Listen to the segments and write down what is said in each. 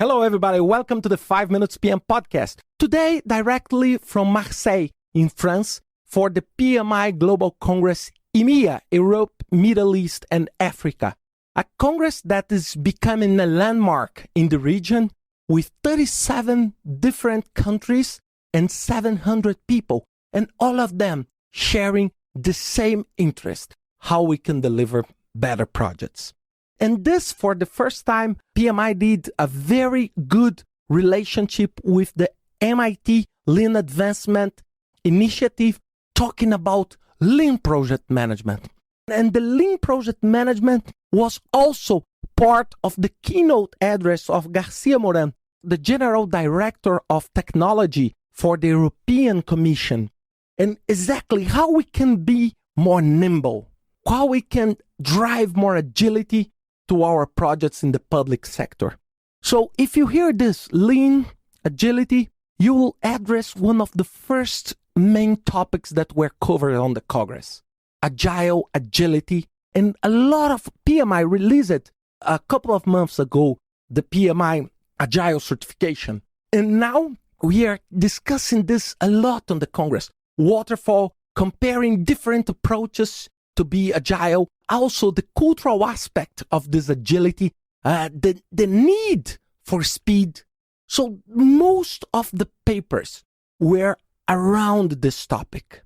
Hello, everybody. Welcome to the 5 Minutes PM podcast. Today, directly from Marseille in France for the PMI Global Congress, EMEA, Europe, Middle East, and Africa. A congress that is becoming a landmark in the region with 37 different countries and 700 people, and all of them sharing the same interest, how we can deliver better projects. And this, for the first time, PMI did a very good relationship with the MIT Lean Advancement Initiative, talking about Lean Project Management. And the Lean Project Management was also part of the keynote address of Garcia Moran, the General Director of Technology for the European Commission. And exactly how we can be more nimble, how we can drive more agility to our projects in the public sector. So if you hear this lean agility, you will address one of the first main topics that were covered on the Congress, agile agility. And a lot of PMI released a couple of months ago, the PMI Agile certification. And now we are discussing this a lot on the Congress. Waterfall, comparing different approaches to be agile, also the cultural aspect of this agility, the need for speed. So most of the papers were around this topic.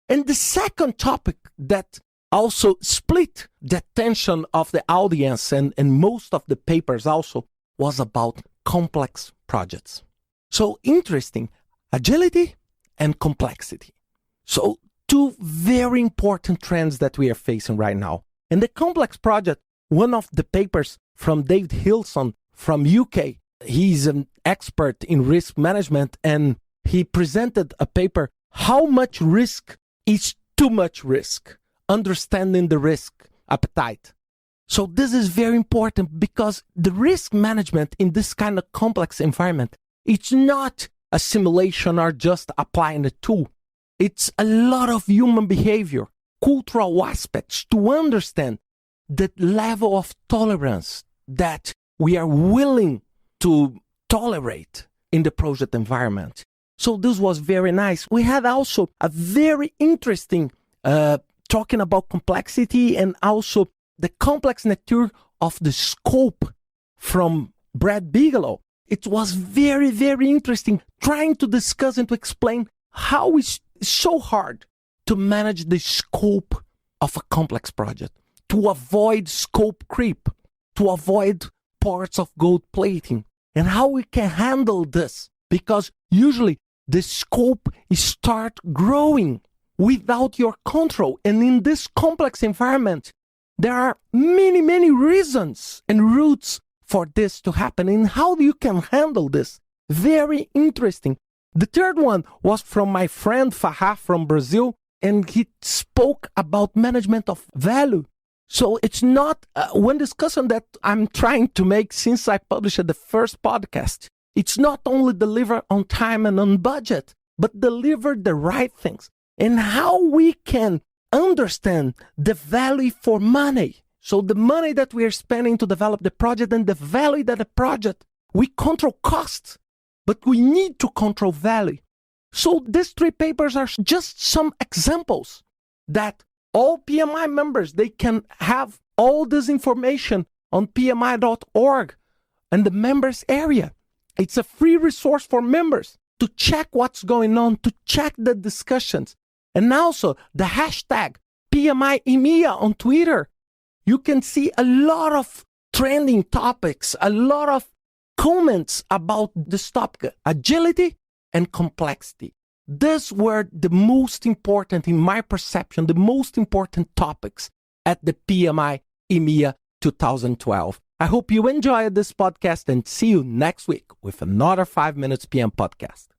And the second topic that also split the attention of the audience and most of the papers also was about complex projects. So interesting, agility and complexity. So two very important trends that we are facing right now. And the complex project, one of the papers from David Hilson from UK, he's an expert in risk management, and he presented a paper, How Much Risk is Too Much Risk? Understanding the Risk Appetite. So this is very important because the risk management in this kind of complex environment, it's not a simulation or just applying a tool. It's a lot of human behavior, cultural aspects to understand the level of tolerance that we are willing to tolerate in the project environment. So this was very nice. We had also a very interesting talking about complexity and also the complex nature of the scope from Brad Bigelow. It was very, very interesting trying to discuss and to explain how it's so hard to manage the scope of a complex project, to avoid scope creep, to avoid parts of gold plating, and how we can handle this, because usually the scope start growing without your control. And in this complex environment, there are many, many reasons and routes for this to happen, and how you can handle this. Very interesting. The third one was from my friend Farha from Brazil, and he spoke about management of value. So it's not one discussion that I'm trying to make since I published the first podcast. It's not only deliver on time and on budget, but deliver the right things, and how we can understand the value for money. So the money that we are spending to develop the project and the value that the project, we control costs, but we need to control value. So these three papers are just some examples that all PMI members, they can have all this information on pmi.org and the members area. It's a free resource for members to check what's going on, to check the discussions. And also the hashtag PMI EMEA on Twitter. You can see a lot of trending topics, a lot of comments about this topic, agility and complexity. These were the most important, in my perception, the most important topics at the PMI EMEA 2012. I hope you enjoyed this podcast and see you next week with another 5 Minutes PM podcast.